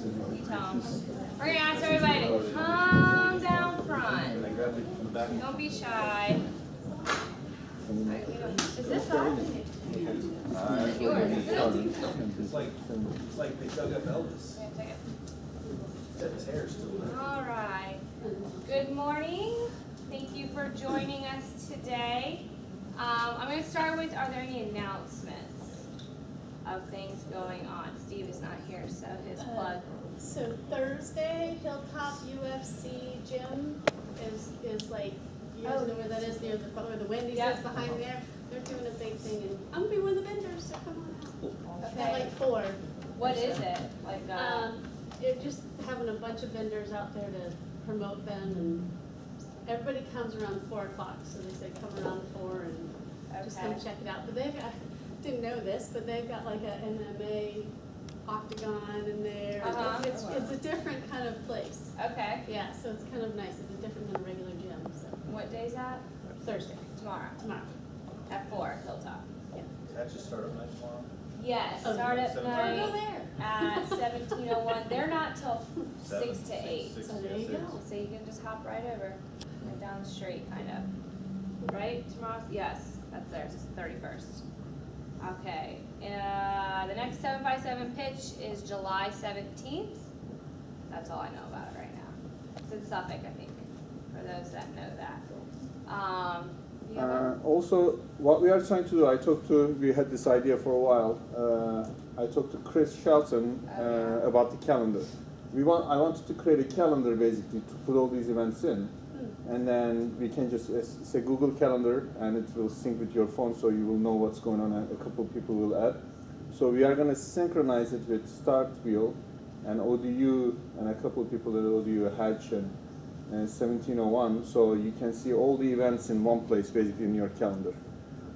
You tell them. We're going to ask everybody to come down front. Don't be shy. Is this ours? Is it yours? It's like they dug up Elvis. His hair still there. All right. Good morning. Thank you for joining us today. I'm going to start with, are there any announcements of things going on? Steve is not here, so his plug. So Thursday, Hilltop UFC Gym is like, you guys know where that is, near where the Wendy's is behind there. They're doing a big thing, and I'm gonna be one of the vendors, so come on out. I've got like 4. What is it? Like They're just having a bunch of vendors out there to promote them, and everybody comes around 4 o'clock, so they say come around 4 and just come check it out. But they've got, didn't know this, but they've got like a MMA octagon in there. It's a different kind of place. Okay. Yeah, so it's kind of nice. It's different than a regular gym. So What day's that? Thursday. Tomorrow. Tomorrow. At 4, Hilltop. Yeah. Does that just start up night tomorrow? Yes, Oh, startup Go night there. at 17:01. They're not till 6 to 8. So there you go. So you can just hop right over, right down the street, kind of. Right? Tomorrow's, yes, that's theirs. It's the 31st. Okay. The next 7x7 pitch is July 17th. That's all I know about it right now. It's in Suffolk, I think, for those that know that. Also, what we are trying to do, we had this idea for a while. I talked to Chris Shelton about the calendar. I wanted to create a calendar basically to put all these events in. And then we can just say Google Calendar, and it will sync with your phone, so you will know what's going on, and a couple of people will add. So we are going to synchronize it with Start Wheel and ODU, and a couple of people at ODU, Hatch and 1701, so you can see all the events in one place, basically in your calendar.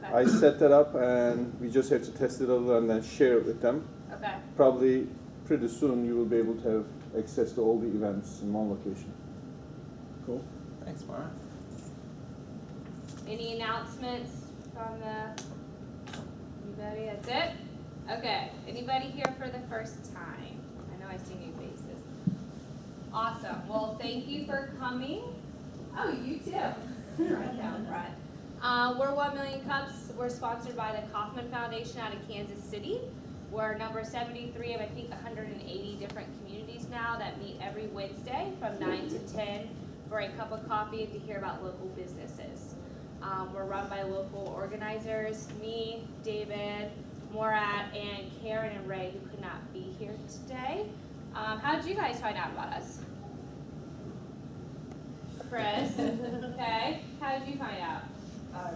Okay. I set that up, and we just have to test it a little and then share it with them. Okay. Probably pretty soon you will be able to have access to all the events in one location. Cool. Thanks, Mara. Any announcements from anybody? That's it? Okay. Anybody here for the first time? I know I see new faces. Awesome. Well, thank you for coming. Oh, you too. Right down front. We're 1 Million Cups. We're sponsored by the Kauffman Foundation out of Kansas City. We're number 73 of, I think, 180 different communities now that meet every Wednesday from 9 to 10 for a cup of coffee and to hear about local businesses. We're run by local organizers, me, David, Morat, and Karen and Ray, who could not be here today. How did you guys find out about us? Chris, okay. How did you find out?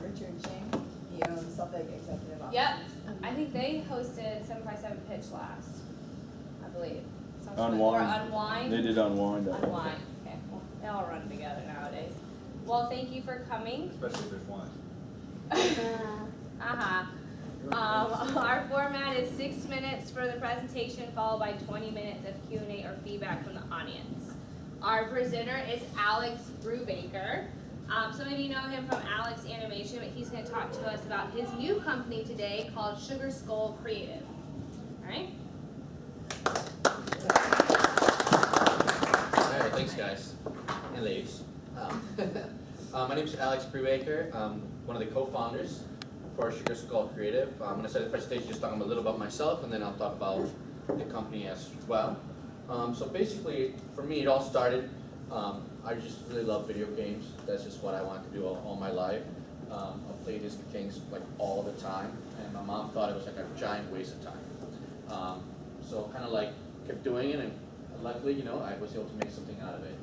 Richard Ching, he owns Suffolk Executive Office. Yep, I think they hosted 7x7 Pitch last, I believe. Unwind. Or Unwind. They did Unwind. Unwind, okay, well, they all run together nowadays. Well, thank you for coming. Especially if there's wine. Our format is 6 minutes for the presentation, followed by 20 minutes of Q&A or feedback from the audience. Our presenter is Alex Brubaker. Some of you know him from Alex Animation, but he's going to talk to us about his new company today called SugarSkullCreative. All right? All right, thanks guys and ladies. My name is Alex Brubaker. I'm one of the co-founders for SugarSkullCreative. I'm going to start the presentation just talking a little about myself, and then I'll talk about the company as well. So basically, for me, it all started, I just really love video games. That's just what I wanted to do all my life. I played these things like all the time, and my mom thought it was like a giant waste of time. So kind of like kept doing it, and luckily, you know, I was able to make something out of it.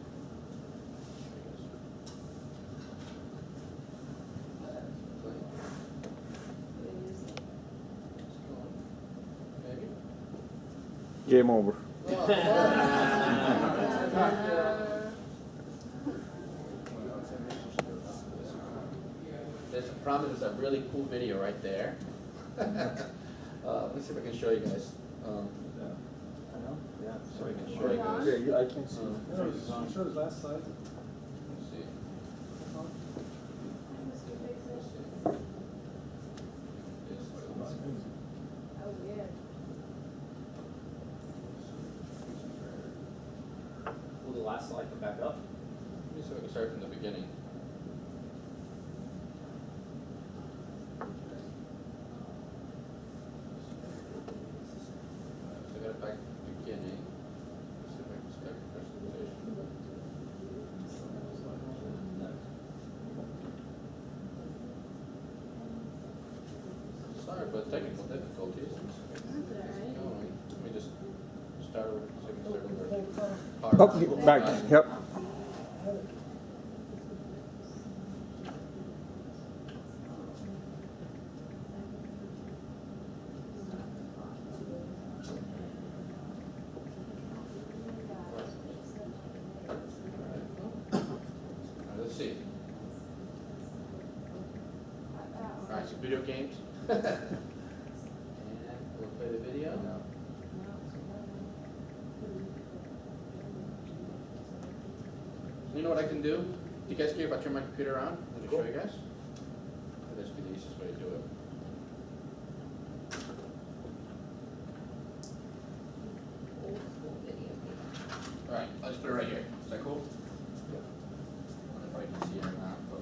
Game over. There's a promise. There's a really cool video right there. Let's see if I can show you guys. So I can show you guys. Yeah, I can see. Show his last slide. Let's see. Oh, yeah. will the last slide come back up? Let me see if I can start from the beginning. So I got it back to the beginning. Let's see if I can start the presentation. Sorry for the technical difficulties. Let me just start over. So I can start over. Oh, back. Yep. Let's see. Alright, so video games. And we'll play the video. You know what I can do? Do you guys care if I turn my computer on? Let me show you guys. This would be the easiest way to do it. Alright, I'll just put it right here. Is that cool? I don't know if I can see it or not, but.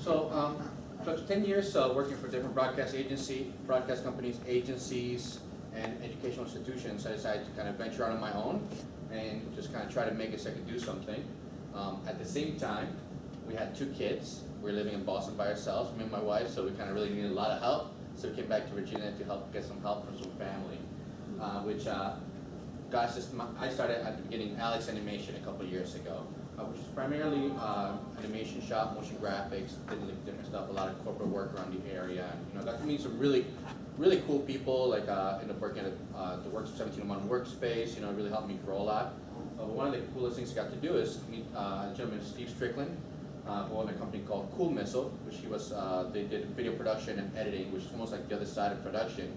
So after 10 years working for different broadcast companies, agencies, and educational institutions, I decided to kind of venture out on my own and just kind of try to make it so I could do something. At the same time, we had 2 kids. We were living in Boston by ourselves, me and my wife, so we kind of really needed a lot of help. So we came back to Virginia to help get some help from some family, which I started at the beginning Alex Animation a couple of years ago, which is primarily animation shop, motion graphics, did different stuff, a lot of corporate work around the area. And, you know, got to meet some really cool people, like ended up working at the 1701 workspace, you know, it really helped me grow a lot. But one of the coolest things I got to do is meet a gentleman, Steve Strickland, who owned a company called Cool Missile, which they did video production and editing, which is almost like the other side of production.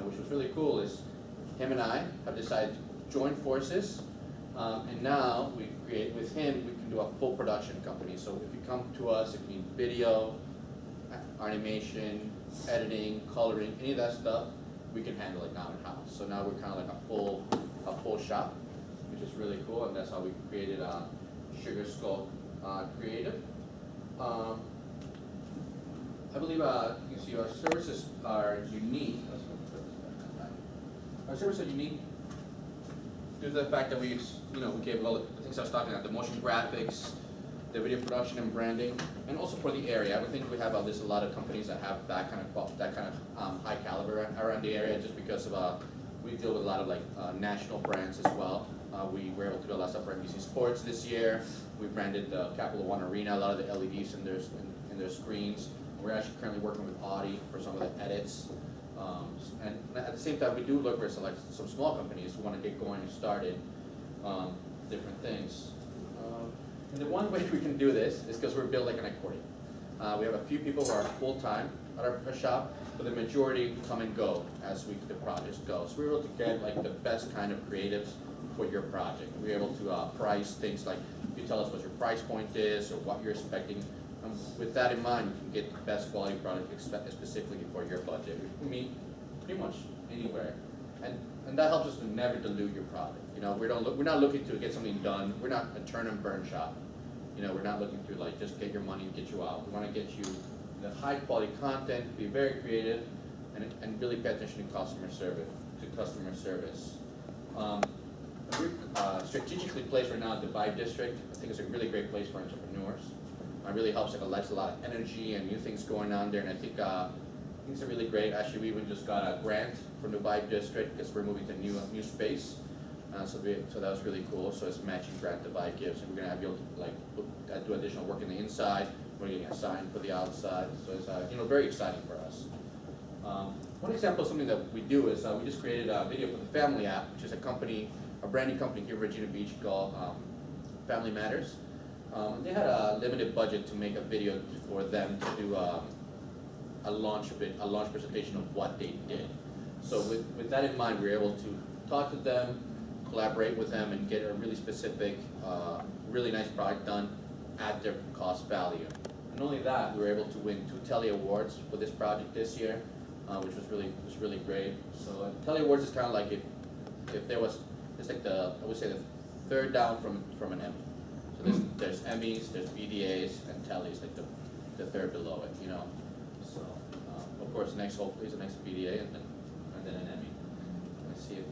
Which was really cool is him and I have decided to join forces, and now with him we can do a full production company. So if you come to us, if you need video, animation, editing, coloring, any of that stuff, we can handle it now in-house. So now we're kind of like a full shop, which is really cool, and that's how we created SugarSkullCreative. I believe you can see our services are unique. Our services are unique due to the fact that we gave all the things I was talking about, the motion graphics, the video production and branding, and also for the area. I think we have a lot of companies that have that kind of high caliber around the area, just because of we deal with a lot of national brands as well. We were able to do a lot of stuff for NBC Sports this year. We branded the Capital One Arena, a lot of the LEDs in their screens. We're actually currently working with Audi for some of the edits. And at the same time, we do look for some small companies who want to get going and started, different things. And the one way we can do this is because we're built like an accordion. We have a few people who are full-time at our shop, but the majority come and go as the projects go. So we're able to get like the best kind of creatives for your project. We're able to price things like, you tell us what your price point is or what you're expecting. With that in mind, you can get the best quality product specifically for your budget. We can meet pretty much anywhere, and that helps us to never dilute your product. You know, we're not looking to get something done. We're not a turn and burn shop. You know, we're not looking to like just get your money and get you out. We want to get you the high quality content, be very creative, and really pay attention to customer service. We're strategically placed right now in the Vibe District. I think it's a really great place for entrepreneurs. It really helps, like, elicit a lot of energy and new things going on there, and I think things are really great. Actually, we even just got a grant from the Vibe District because we're moving to new space. So that was really cool. So it's a matching grant the Vibe gives, and we're gonna be able to like do additional work in the inside. We're getting a sign for the outside. So it's very exciting for us. One example of something that we do is we just created a video for the Family app, which is a brand new company here in Virginia Beach called Family Matters. They had a limited budget to make a video for them to do a launch presentation of what they did. So with that in mind, we were able to talk to them, collaborate with them, and get a really specific, really nice product done at their cost value. And not only that, we were able to win 2 Telly Awards for this project this year, which was really great. So Telly Awards is kind of like if there was, it's like I would say the third down from an Emmy. So there's Emmys, there's BDAs, and Tellys, like the third below it, you know. So of course, hopefully is the next BDA, and then an Emmy. Let's see if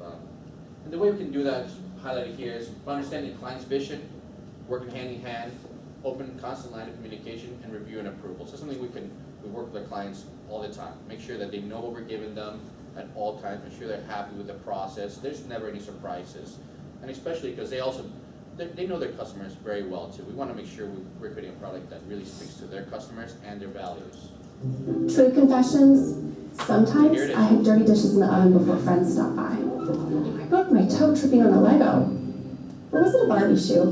and the way we can do that is highlighted here is by understanding the client's vision, working hand in hand, open constant line of communication, and review and approval. So something we work with our clients all the time. Make sure that they know what we're giving them at all times. Make sure they're happy with the process. There's never any surprises, and especially because they know their customers very well too. We want to make sure we're creating a product that really speaks to their customers and their values. True confessions, sometimes I had dirty dishes in the oven before friends stopped by. I broke my toe tripping on a Lego. It wasn't a Barbie shoe,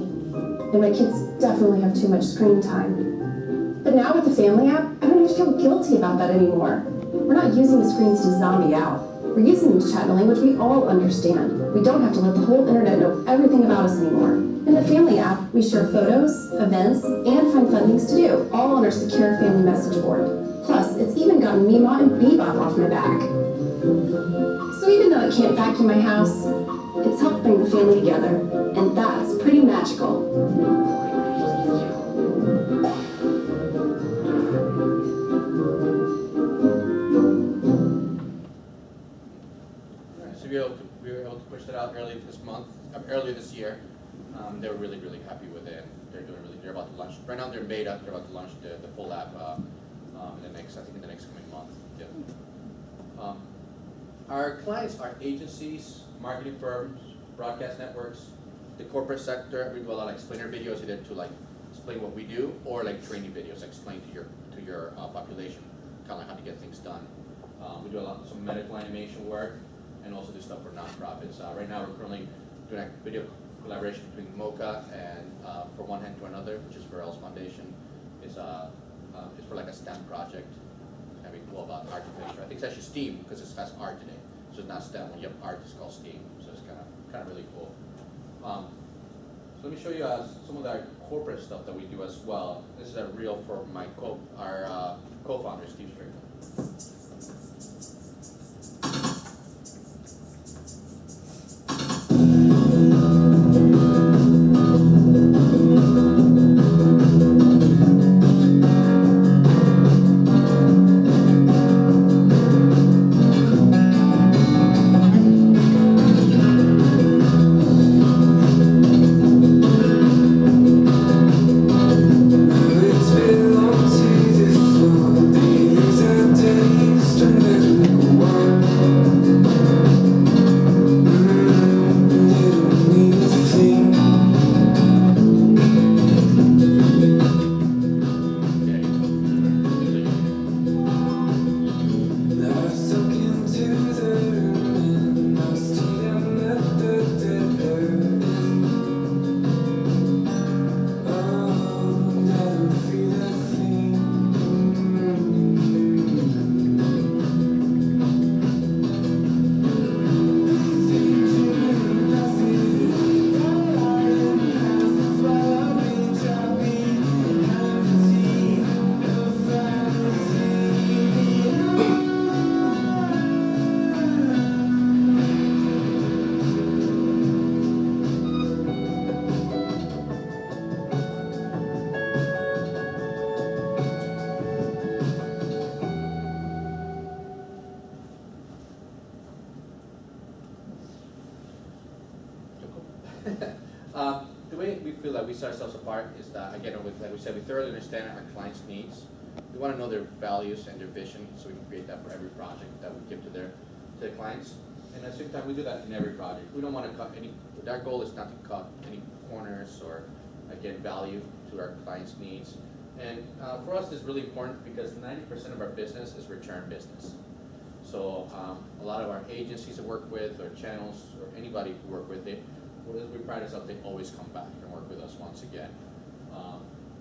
and my kids definitely have too much screen time. But now with the Family app, I don't even feel guilty about that anymore. We're not using the screens to zombie out. We're using them to chat in a language we all understand. We don't have to let the whole internet know everything about us anymore. In the Family app, we share photos, events, and find fun things to do, all on our secure family message board. Plus, it's even gotten Meemaw and Bebop off my back. So even though I can't vacuum my house, it's helped bring the family together, and that's pretty magical. So we were able to push that out earlier this year. They were really happy with it. They're about to launch. Right now they're in beta. They're about to launch the full app in the next coming month. Yeah. Our clients are agencies, marketing firms, broadcast networks, the corporate sector. We do a lot of explainer videos either to like explain what we do or like training videos, explain to your population kind of like how to get things done. We do some medical animation work and also do stuff for nonprofits. Right now we're currently doing a video collaboration between MoCA and For One Hand to Another, which is for Earl's Foundation. It's for like a STEM project. It's kind of cool about architecture. I think it's actually STEAM because it has art in it. So it's not STEM. When you have art, it's called STEAM. So it's kind of really cool. So let me show you some of the corporate stuff that we do as well. This is a reel for our co-founder, Steve Strickland. It's been long to this one, things I tell you. we set ourselves apart is that, again, like we said, we thoroughly understand our clients' needs. We want to know their values and their vision, so we can create that for every project that we give to their clients. And at the same time, we do that in every project. We don't want to cut any. Our goal is not to cut any corners or, again, value to our clients' needs. And for us, this is really important because 90% of our business is return business. So a lot of our agencies that work with, or channels, or anybody who work with it, we pride ourselves, they always come back and work with us once again.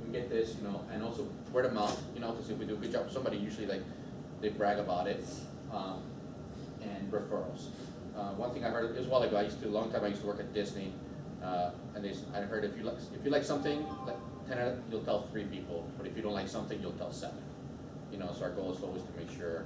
We get this, and also word of mouth, because if we do a good job, somebody usually they brag about it, and referrals. One thing I heard, it was a while ago, a long time I used to work at Disney, and I heard if you like something, like 10 out of, you'll tell 3 people, but if you don't like something, you'll tell 7. So our goal is always to make sure,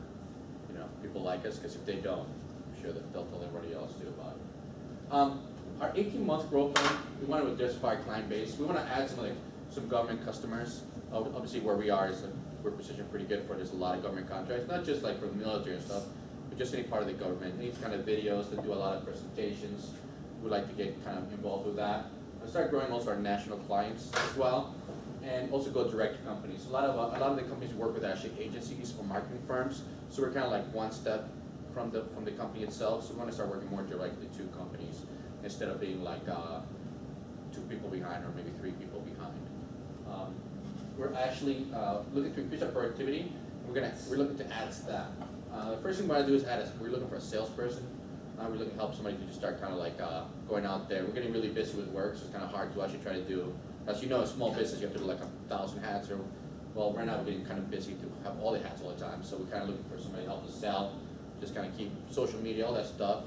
people like us, because if they don't, I'm sure that they'll tell everybody else too about it. Our 18-month growth plan, we want to diversify our client base. We want to add some government customers. Obviously, where we are is we're positioned pretty good for. There's a lot of government contracts, not just like for the military and stuff, but just any part of the government. Needs kind of videos to do a lot of presentations. We'd like to get kind of involved with that. We'll start growing also our national clients as well, and also go direct to companies. A lot of the companies we work with are actually agencies or marketing firms, so we're kind of like one step from the company itself. So we want to start working more directly to companies instead of being like 2 people behind or maybe 3 people behind. We're actually looking to increase our productivity. We're looking to add staff. The first thing we want to do is we're looking for a salesperson. We're looking to help somebody to just start kind of like going out there. We're getting really busy with work, so it's kind of hard to actually try to do. As you know, a small business, you have to do like 1,000 hats. Well, right now we're getting kind of busy to have all the hats all the time. So we're kind of looking for somebody to help us sell, just kind of keep social media, all that stuff.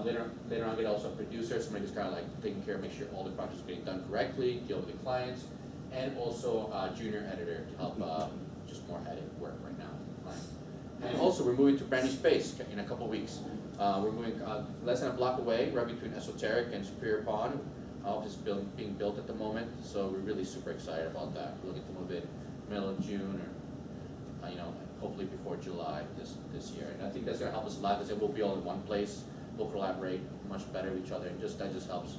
Later on, get also a producer, somebody who's kind of like taking care, make sure all the projects are getting done correctly, deal with the clients, and also a junior editor to help just more edit work right now. And also, we're moving to a brand new space in a couple weeks. We're moving less than a block away, right between Esoteric and Superior Pond. Office being built at the moment, so we're really super excited about that. We're looking to move in middle of June, or hopefully before July this year. And I think that's going to help us a lot, because it will be all in one place. We'll collaborate much better with each other, and that just helps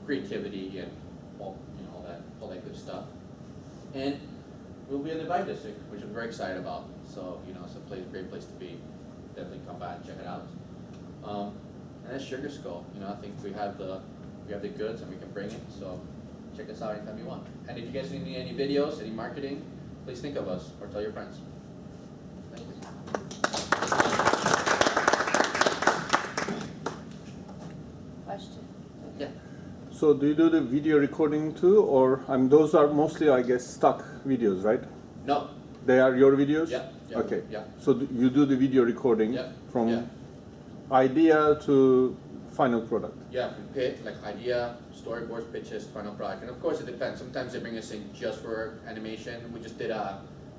creativity and all that good stuff. And we'll be in the Vibe District, which I'm very excited about. So it's a great place to be. Definitely come by and check it out. And that's Sugar Skull. I think we have the goods and we can bring it. So check us out anytime you want. And if you guys need any videos, any marketing, please think of us or tell your friends. Thank you. Question? Yeah. So do you do the video recording too, or those are mostly, I guess, stock videos, right? No. They are your videos? Yeah. Okay. Yeah. So you do the video recording from idea to final product? Yeah, from pitch, like idea, storyboards, pitches, final product. And of course it depends. Sometimes they bring us in just for animation. We just did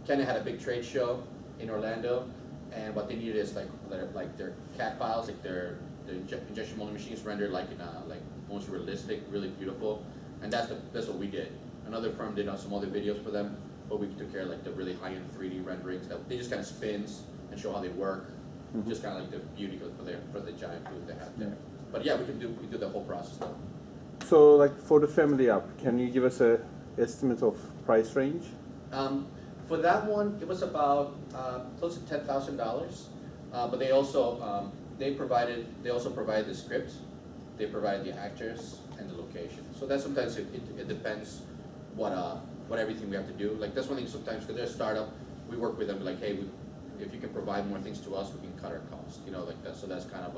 Kenya had a big trade show in Orlando, and what they needed is like their CAD files, like their injection molding machines rendered like in like most realistic, really beautiful. And that's what we did. Another firm did some other videos for them, but we took care of like the really high-end 3D renderings that they just kind of spins and show how they work. Mm-hmm. Just kind of like the beauty for the giant booth they have there. But yeah, we do the whole process now. So like for the family app, can you give us a estimate of price range? For that one, it was about close to $10,000. But they also provide the script, they provide the actors and the location. So that sometimes it depends what everything we have to do. Like that's one thing sometimes, because they're a startup, we work with them like, hey, if you can provide more things to us, we can cut our costs. Like that. So that's kind of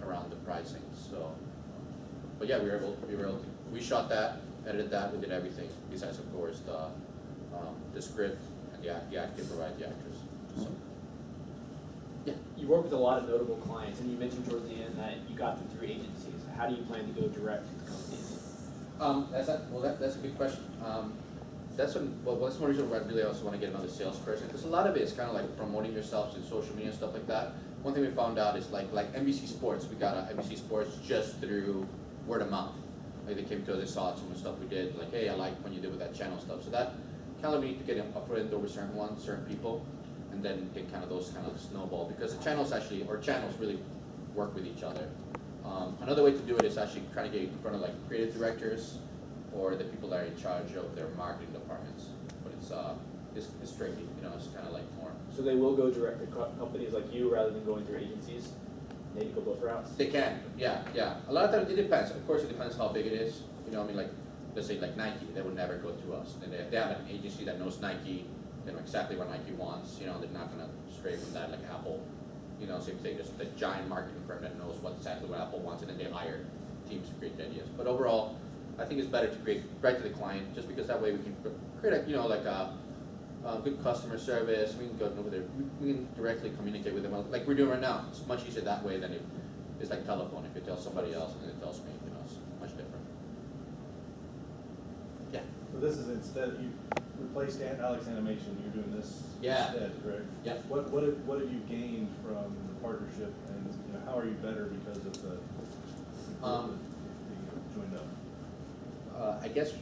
around the pricing. So, but yeah, we shot that, edited that, we did everything besides of course the script and the actor provide the actors. So. Yeah. You work with a lot of notable clients, and you mentioned towards the end that you got them through agencies. How do you plan to go direct to the companies? That's a good question. That's one reason why I really also want to get another salesperson, because a lot of it is kind of like promoting yourselves in social media and stuff like that. One thing we found out is like NBC Sports. We got NBC Sports just through word of mouth. Like they came to us, they saw some of the stuff we did. Like, hey, I like when you did with that channel stuff. So that kind of we need to get a foot in the door with certain people, and then get kind of those kind of snowball, because the channels really work with each other. Another way to do it is actually trying to get in front of like creative directors or the people that are in charge of their marketing departments. But it's tricky, you know, it's kind of like more. So they will go direct to companies like you rather than going through agencies? They can go both routes? They can, yeah. A lot of times it depends. Of course, it depends how big it is. You know, I mean, like, let's say like Nike, they would never go to us. And they have an agency that knows Nike, they know exactly what Nike wants. You know, they're not gonna stray from that, like Apple. You know, same thing, just the giant marketing firm that knows exactly what Apple wants, and then they hire teams to create the ideas. But overall, I think it's better to create right to the client, just because that way we can create a, you know, like a good customer service. We can go over there, we can directly communicate with them, like we're doing right now. It's much easier that way than if it's like telephone. If you tell somebody else and it tells me, you know, it's much different. Yeah. So this is instead, you replaced Alex Animation, you're doing this Yeah. instead, correct? Yeah. What have you gained from the partnership, and you know, how are you better because of the joined up? I guess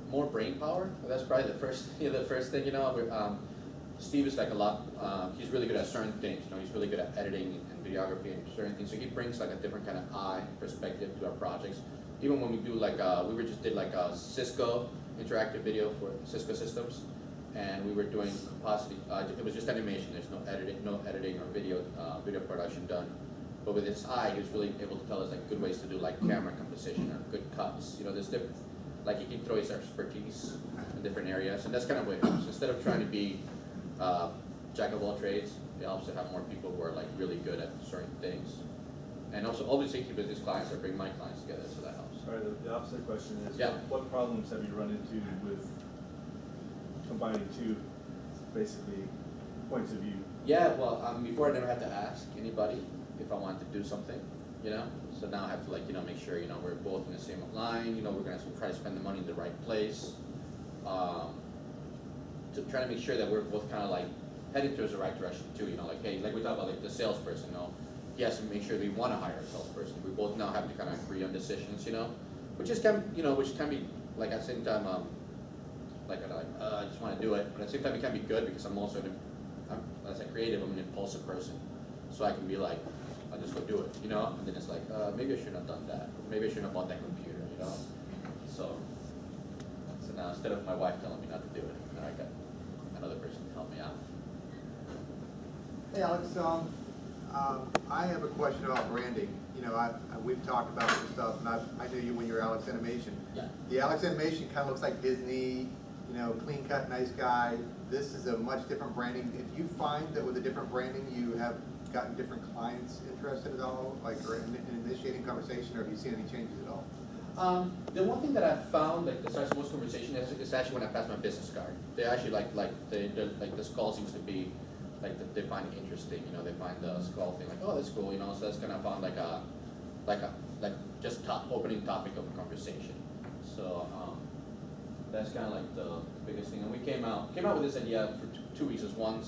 more brain power. That's probably the first, you know, the first thing. You know, Steve is like a lot. He's really good at certain things. You know, he's really good at editing and videography and certain things. So he brings like a different kind of eye perspective to our projects. Even when we do like we just did like a Cisco interactive video for Cisco systems, and we were doing composite. It was just animation. There's no editing or video production done. But with his eye, he was really able to tell us like good ways to do like camera composition or good cuts. You know, there's different. Like he can throw his expertise in different areas, and that's kind of what it helps. Instead of trying to be jack of all trades, it helps to have more people who are like really good at certain things. And also, obviously, keep with his clients or bring my clients together, so that helps. Sorry, the opposite question is, Yeah. what problems have you run into with combining two, basically, points of view? Yeah, well, before I never had to ask anybody if I wanted to do something, you know? So now I have to like, you know, make sure, you know, we're both in the same line, you know, we're gonna try to spend the money in the right place. To try to make sure that we're both kind of like heading towards the right direction too, you know, like, hey, like we talk about like the salesperson, you know, he has to make sure we want to hire a salesperson. We both now have to kind of agree on decisions, you know, which can be like at the same time, I just want to do it, but at the same time it can be good because I'm also, as a creative, I'm an impulsive person, so I can be like, I'll just go do it, you know, and then it's like, maybe I shouldn't have done that, maybe I shouldn't have bought that computer, you know, so now instead of my wife telling me not to do it, now I got another person to help me out. Hey Alex, I have a question about branding. You know, we've talked about this stuff, and I knew you when you were Alex Animation. Yeah. The Alex Animation kind of looks like Disney, you know, clean cut, nice guy. This is a much different branding. Did you find that with a different branding, you have gotten different clients interested at all, like, or in initiating conversation, or have you seen any changes at all? The one thing that I found, like, that starts most conversation is actually when I pass my business card. They actually like the skull seems to be like they find it interesting. You know, they find the skull thing like, oh, that's cool. You know, so that's kind of found like just opening topic of a conversation. So that's kind of like the biggest thing. And we came out with this idea for two reasons. One,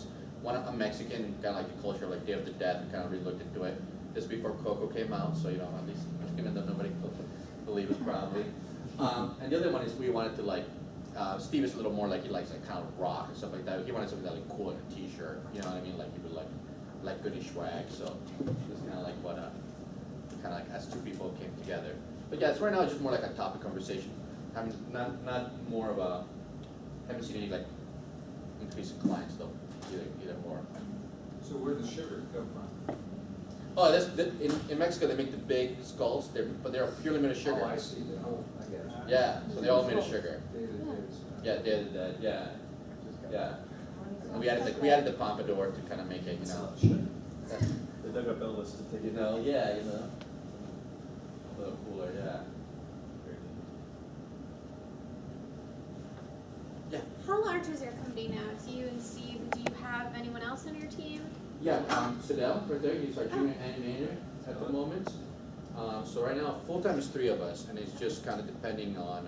I'm Mexican, and kind of like the culture of like Day of the Dead, and kind of really looked into it. This before Coco came out, so you know, at least even though nobody could believe us probably. And the other one is we wanted to like, Steve is a little more like, he likes like kind of rock and stuff like that. He wanted something that looked cool in a t-shirt, you know what I mean? Like he would like goody swag, so it's kind of like what, kind of like as two people came together. But yeah, so right now it's just more like a topic conversation. I mean, not more of a, haven't seen any like increase in clients though, either or. So where does sugar come from? Oh, in Mexico they make the big skulls, but they're purely made of sugar. Oh, I see, the whole, I get it. Yeah, so they're all made of sugar. Day to day. Yeah, Day of the Dead, yeah. And we added the pompadour to kind of make it, you know. They dug up Elvis to take You it. know, yeah, you know. A little cooler, yeah. Yeah. How large is your company now? It's you and Steve. Do you have anyone else on your team? Yeah, Sidel, right there, he's our junior animator at the moment. So right now, full-time is 3 of us, and it's just kind of depending on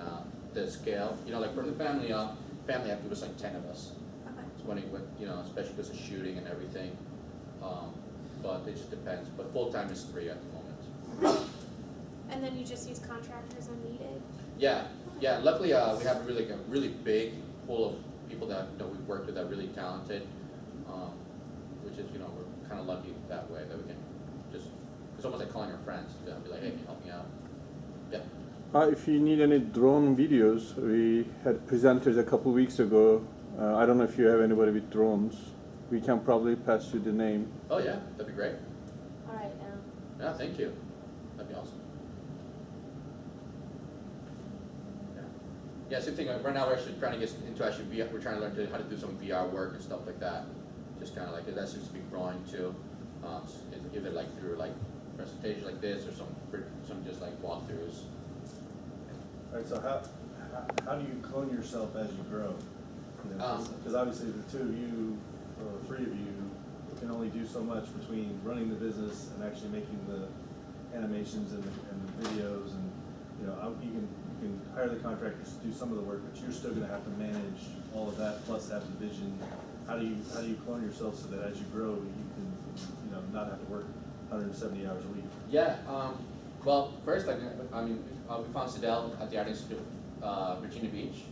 the scale. You know, like for the family app, it was like 10 of us. Okay. It's when it went, you know, especially because of shooting and everything. But it just depends. But full-time is 3 at the moment. And then you just use contractors when needed? Yeah. Luckily, we have a really big pool of people that we've worked with that are really talented, which is, we're kind of lucky that way that we can just, it's almost like calling your friends, you know, be like, hey, can you help me out? Yeah. If you need any drone videos, we had presenters a couple weeks ago. I don't know if you have anybody with drones. We can probably pass you the name. Oh yeah, that'd be great. All right, Yeah, thank you. That'd be awesome. Yeah, same thing. Right now, we're actually trying to get into VR. We're trying to learn how to do some VR work and stuff like that. Just kind of like that seems to be growing too. Either like through like presentations like this or some just like walkthroughs. All right, so how do you clone yourself as you grow? Because obviously the two of you, or the three of you, can only do so much between running the business and actually making the animations and the videos, and you know, you can hire the contractors to do some of the work, but you're still going to have to manage all of that plus have the vision. How do you clone yourself so that as you grow, you can, you know, not have to work 170 hours a week? Yeah. Well, first, we found Sidel at the Art Institute, Virginia Beach.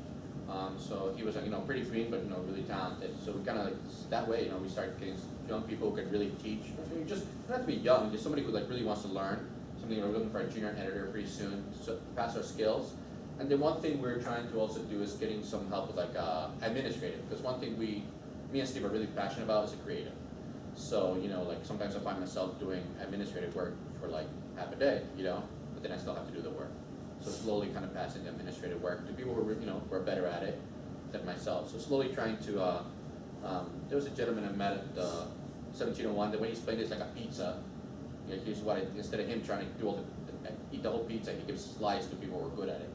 So he was, you know, pretty green, but, you know, really talented. So we kind of, like, that way, you know, we started getting young people who could really teach. You just don't have to be young, just somebody who, like, really wants to learn. Something we're looking for a junior editor pretty soon, so pass our skills. And then one thing we're trying to also do is getting some help with, like, administrative. Because one thing me and Steve are really passionate about is the creative. So, you know, like, sometimes I find myself doing administrative work for, like, half a day, you know, but then I still have to do the work. So slowly kind of passing the administrative work to people who are, you know, who are better at it than myself. So slowly trying to, there was a gentleman I met at 1701, the way he explained it is like a pizza. You know, here's what instead of him trying to do eat the whole pizza, he gives slice to people who are good at it.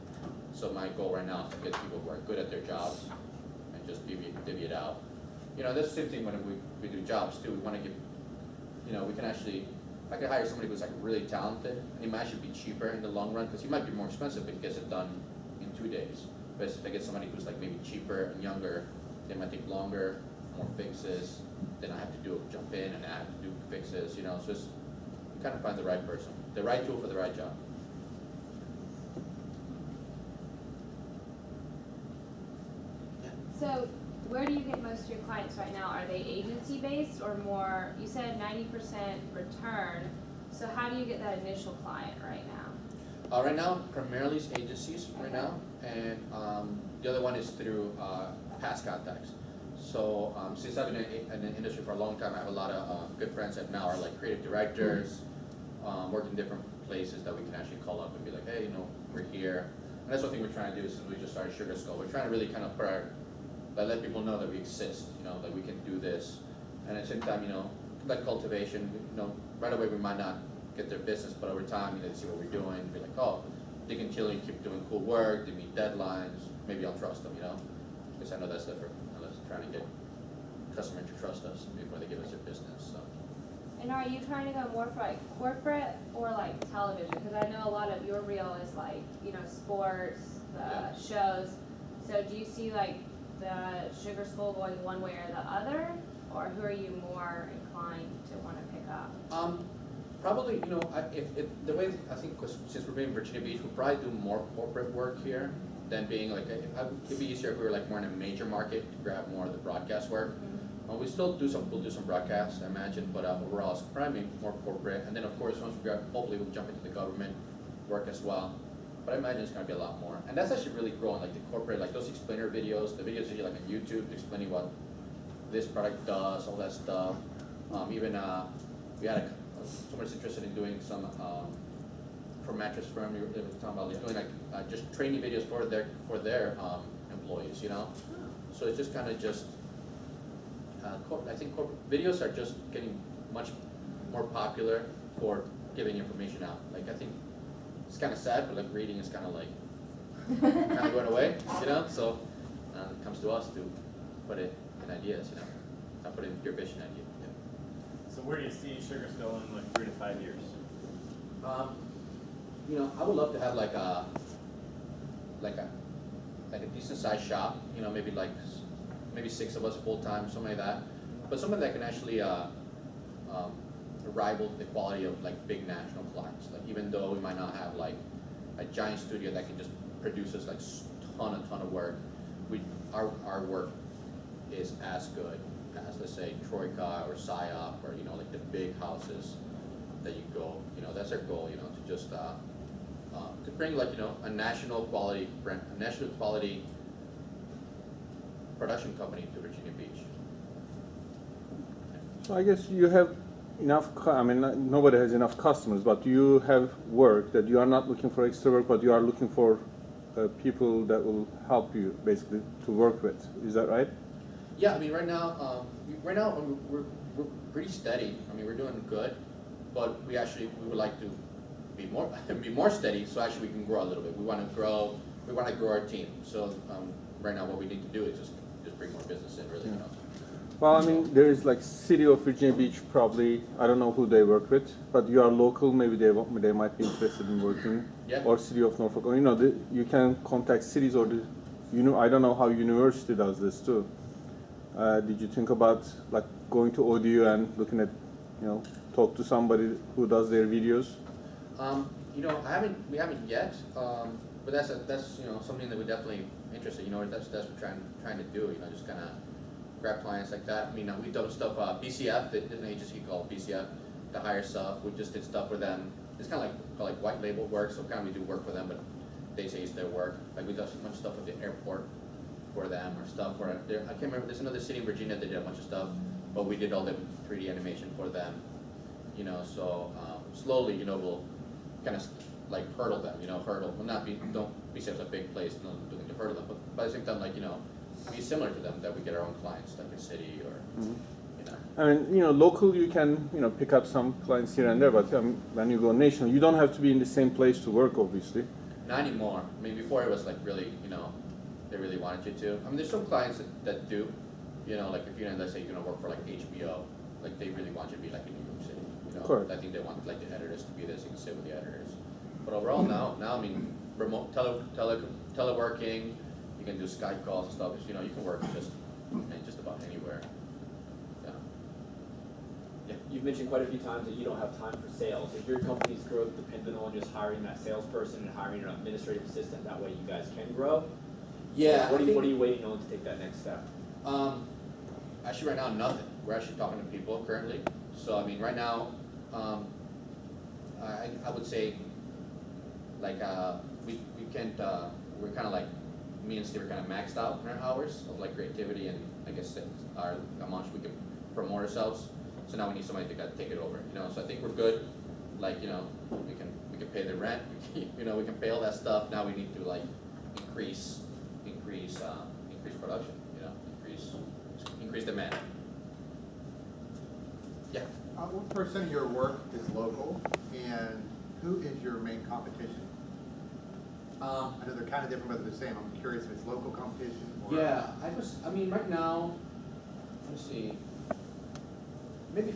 So my goal right now is to get people who are good at their jobs and just divvy it out. You know, that's the same thing when we do jobs too. We want to give, you know, we can actually, if I could hire somebody who's like really talented, it might actually be cheaper in the long run because he might be more expensive, but he gets it done in 2 days. But if I get somebody who's like maybe cheaper and younger, they might take longer, more fixes. Then I have to jump in and I have to do fixes. You know, so it's, you kind of find the right person, the right tool for the right job. So where do you get most of your clients right now? Are they agency based or more, you said 90% return, so how do you get that initial client right now? Right now, primarily it's agencies right now, and the other one is through past contacts. So since I've been in the industry for a long time, I have a lot of good friends that now are like creative directors, work in different places that we can actually call up and be like, hey, you know, we're here. And that's one thing we're trying to do since we just started SugarSkull. We're trying to really kind of let people know that we exist, you know, that we can do this. And at the same time, you know, like cultivation, you know, right away we might not get their business, but over time, you know, they see what we're doing, be like, oh, they continue to keep doing cool work, they meet deadlines, maybe I'll trust them, you know? Because I know that's different. I was trying to get customers to trust us before they give us their business, so. And are you trying to go more for like corporate or like television? Because I know a lot of your reel is like, you know, sports, shows. So do you see like the SugarSkull going one way or the other? Or who are you more inclined to want to pick up? Probably, you know, if the way I think, because since we're being in Virginia Beach, we'll probably do more corporate work here than being like, it'd be easier if we were like more in a major market to grab more of the broadcast work. Mm-hmm. We still do we'll do some broadcasts, I imagine, but overall it's probably more corporate. And then of course, once we grab, hopefully we'll jump into the government work as well. But I imagine it's going to be a lot more. And that's actually really growing, like the corporate, like those explainer videos, the videos that you like on YouTube explaining what this product does, all that stuff. Even we had someone's interested in doing some for mattress firm. They were talking about doing like just training videos for their employees, you know. So it's just kind of just I think corporate videos are just getting much more popular for giving information out. Like I think it's kind of sad, but like reading is kind of like kind of going away, you know. So it comes to us to put it in ideas, you know. I put it in your vision idea. So where do you see SugarSkull in like 3 to 5 years? You know, I would love to have like a decent sized shop. You know, maybe 6 of us full time, something like that. But something that can actually rival the quality of like big national clients. Like even though we might not have like a giant studio that can just produce us like a ton of work, our work is as good as, let's say, Troika or PSYOP or, you know, like the big houses. that you go. That's our goal. To just to bring like a national quality brand, a national quality production company to Virginia Beach. So I guess you have enough, I mean, nobody has enough customers, but you have work that you are not looking for extra work, but you are looking for people that will help you basically to work with. Is that right? Yeah, I mean, right now we're pretty steady. I mean, we're doing good, but we would like to be more steady, so actually we can grow a little bit. We want to grow our team. So right now what we need to do is just bring more business in, really. Well, I mean, there is like City of Virginia Beach, probably, I don't know who they work with, but you are local, maybe they might be interested in working. Yeah. Or City of Norfolk, or you can contact cities or I don't know how university does this too. Did you think about like going to ODU and looking at, talk to somebody who does their videos? We haven't yet, but that's something that we're definitely interested. That's what we're trying to do. Just kind of grab clients like that. I mean, we've done stuff. BCF, there's an agency called BCF to hire stuff. We just did stuff for them. It's kind of like white label work. So kind of we do work for them, but they say it's their work. Like we done a bunch of stuff at the airport for them, or stuff for I can't remember. There's another city in Virginia that did a bunch of stuff, but we did all the 3D animation for them. So slowly, we'll kind of like hurdle them. Don't be such a big place. Don't doing to hurdle them, but by the same time, be similar to them, that we get our own clients, like a city or, I mean, local you can, pick up some clients here and there, but when you go national, you don't have to be in the same place to work, obviously. Not anymore. I mean, before it was like really, they really wanted you to. I mean, there's some clients that do, like if let's say you're gonna work for like HBO, like they really want you to be like in New York City. Correct. I think they want like the editors to be there so you can sit with the editors. But overall now, I mean, remote teleworking, you can do Skype calls and stuff. You can work just about anywhere. Yeah. You've mentioned quite a few times that you don't have time for sales. Is your company's growth dependent on just hiring that salesperson and hiring an administrative assistant? That way you guys can grow? Yeah. What are you waiting on to take that next step? Actually, right now, nothing. We're actually talking to people currently. So, I mean, right now, I would say, like, we can't, we're kind of like, me and Steve are kind of maxed out in our hours of like creativity and I guess how much we can promote ourselves. So now we need somebody to take it over. So I think we're good. Like, we can pay the rent. We can pay all that stuff. Now we need to like increase production. Increase demand. Yeah. What percent of your work is local, and who is your main competition? I know they're kind of different, but they're the same. I'm curious if it's local competition or... Yeah, I mean, right now, let's see, maybe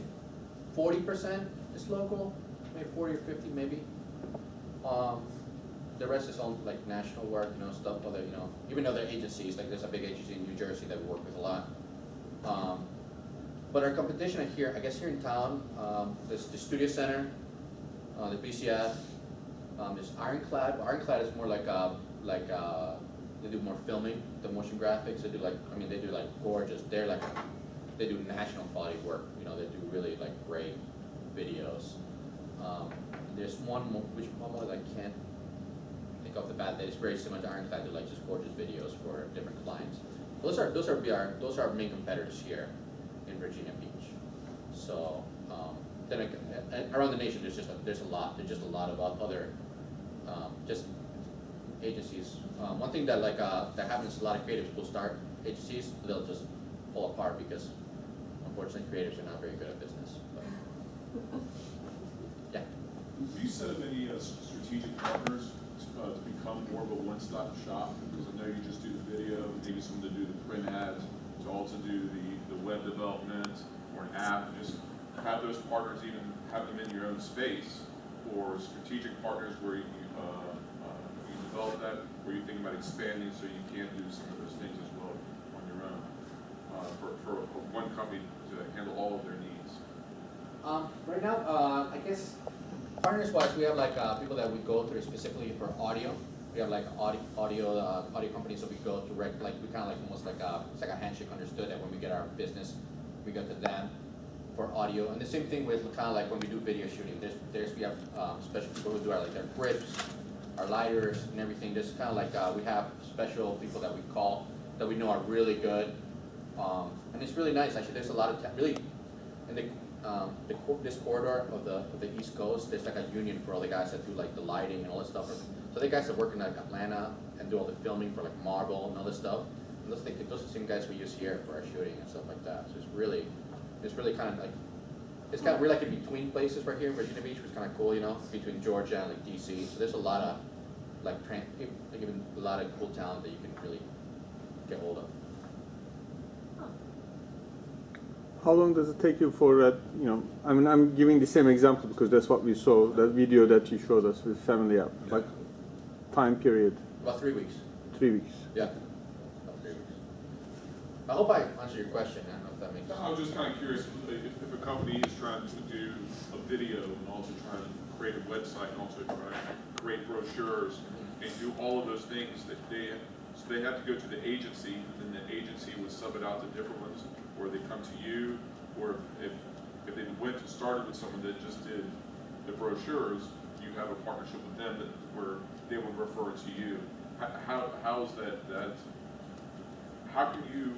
40% is local, maybe 40 or 50 maybe. The rest is all like national work, stuff other, even though they're agencies, like there's a big agency in New Jersey that we work with a lot. But our competition here, I guess here in town, there's the Studio Center, the BCF, there's Ironclad. Ironclad is more like they do more filming, the motion graphics. They do like gorgeous. They do national quality work. They do really like great videos. There's one more that I can't think off the bat that is very similar to Ironclad. They like just gorgeous videos for different clients. Those are our main competitors here in Virginia Beach. So then around the nation, there's just a lot of other just agencies. One thing that that happens, a lot of creatives will start agencies, they'll just fall apart because unfortunately creatives are not very good at business. But, yeah. Do you set up any strategic partners to become more of a one-stop shop? Because I know you just do the video, maybe someone to do the print ads, to also do the web development or an app, and just have those partners, even have them in your own space, or strategic partners where you develop that, where you think about expanding so you can do some of those things as well on your own, for one company to handle all of their needs? Right now, I guess partners-wise, we have like people that we go through specifically for audio. We have like audio companies that we go direct, like we kind of like almost like it's like a handshake understood that when we get our business, we go to them. for audio, and the same thing with kind of like when we do video shooting. We have special people who do our grips, our lighters, and everything. Just kind of like we have special people that we call that we know are really good, and it's really nice actually. There's a lot of really in this corridor of the East Coast. There's like a union for all the guys that do like the lighting and all this stuff. So the guys that work in like Atlanta and do all the filming for like Marvel and all this stuff. And those are the same guys we use here for our shooting and stuff like that. So it's really kind of like, we're like in between places right here in Virginia Beach, which is kind of cool, you know, between Georgia and like DC. So there's a lot of like even a lot of cool talent that you can really get hold of. How long does it take you for that, you know, I mean, I'm giving the same example because that's what we saw, that video that you showed us with Family App, like time period. About 3 weeks. 3 weeks. Yeah, about 3 weeks. I hope I answered your question. I don't know if that makes sense. I was just kind of curious, if a company is trying to do a video and also trying to create a website and also trying to create brochures and do all of those things, that they have to go to the agency, and then the agency would sub it out to different ones, or they come to you, or if they started with someone that just did the brochures, you have a partnership with them where they would refer it to you. How is that? How can you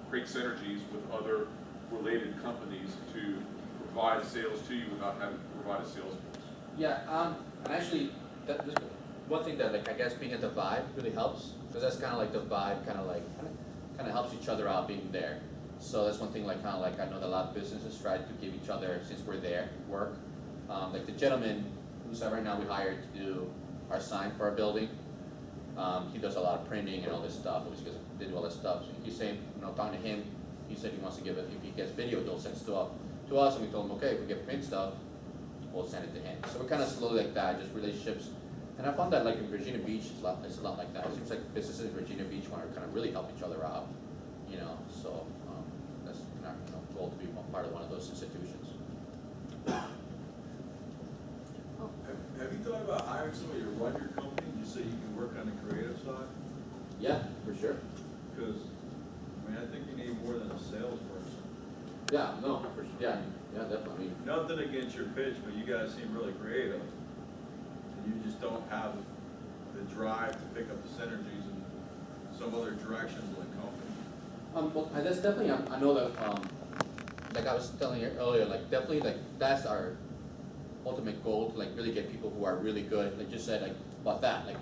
create synergies with other related companies to provide sales to you without having to provide a sales force? Yeah, and actually, one thing that like I guess being at the Vibe really helps, because that's kind of like the Vibe kind of helps each other out being there. So that's one thing like kind of like I know that a lot of businesses try to give each other, since we're there, work. Like the gentleman who's right now we hired to do our sign for our building. He does a lot of printing and all this stuff. Because they do all this stuff. So he's saying, you know, talking to him, he said he wants to give it. If he gets video, he'll send stuff to us, and we told him, okay, if we get print stuff, we'll send it to him. So we're kind of slowly like that, just relationships. And I found that like in Virginia Beach, it's a lot like that. It seems like businesses in Virginia Beach want to kind of really help each other out, you know. So that's our goal to be part of one of those institutions. Have you thought about hiring somebody to run your company just so you can work on the creative side? Yeah, for sure. Because, I mean, I think you need more than a salesperson. Yeah, no, for sure. Yeah, definitely. Nothing against your pitch, but you guys seem really creative. And you just don't have the drive to pick up the synergies in some other directions of the company. Well, that's definitely, I know that, like I was telling you earlier, like definitely like that's our ultimate goal, to like really get people who are really good, like you said, like about that, like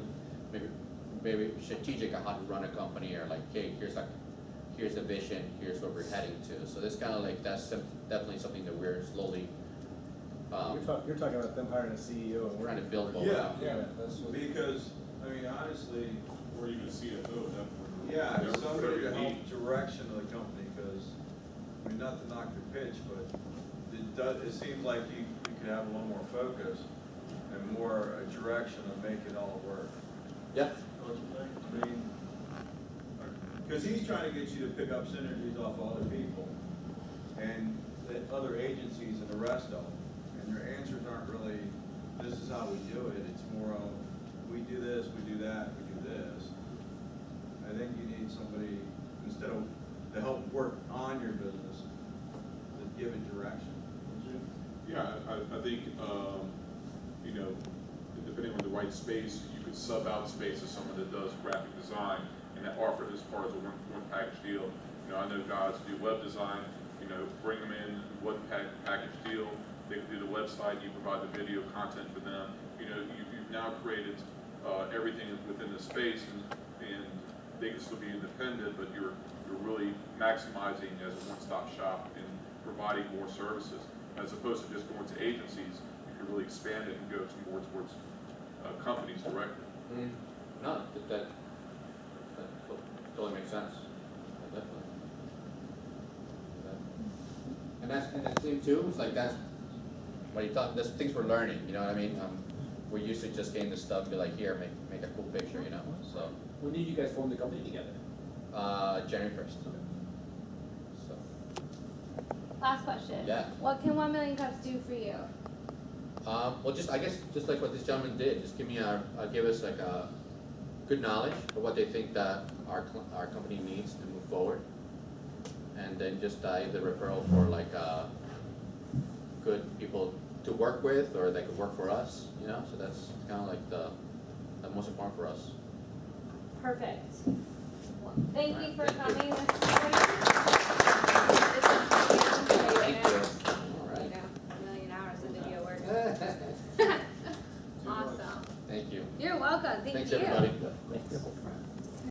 maybe strategic on how to run a company, or like, hey, here's the vision, here's where we're heading to. So this kind of like, that's definitely something that we're slowly You're talking about them hiring a CEO and we're trying to build. Yeah, because, I mean, honestly, Or even a CFO at that point. yeah, Whatever somebody you to help need. direction of the company, because, I mean, not to knock your pitch, but it seems like you could have a little more focus and more a direction of making it all work. Yeah. Don't you think? I mean, because he's trying to get you to pick up synergies off of other people and the other agencies and the rest of them. And your answers aren't really, this is how we do it. It's more of, we do this, we do that, we do this. I think you need somebody, instead of, to help work on your business, to give it direction. Yeah, I think, you know, depending on the right space, you could sub out space to someone that does graphic design and that offer this part as a one package deal. You know, I know guys who do web design, you know, bring them in, one package deal. They can do the website, you provide the video content for them. You know, you've now created everything within the space, and they can still be independent, but you're really maximizing as a one-stop shop and providing more services. As opposed to just going to agencies, you can really expand it and go more towards companies directly. No, that totally makes sense. Definitely. And the thing too, it's like that's what you talk. There's things we're learning. You know what I mean? We're used to just getting this stuff and be like, here, make a cool picture. You know. So. When did you guys form the company together? January 1st. So. Last question. Yeah. What can 1 Million Cups do for you? Well, I guess just like what this gentleman did, just give us like a good knowledge of what they think that our company needs to move forward, and then just either referral for like good people to work with or that could work for us, you know. So that's kind of like the most important for us. Perfect. Well, thank you for coming this morning.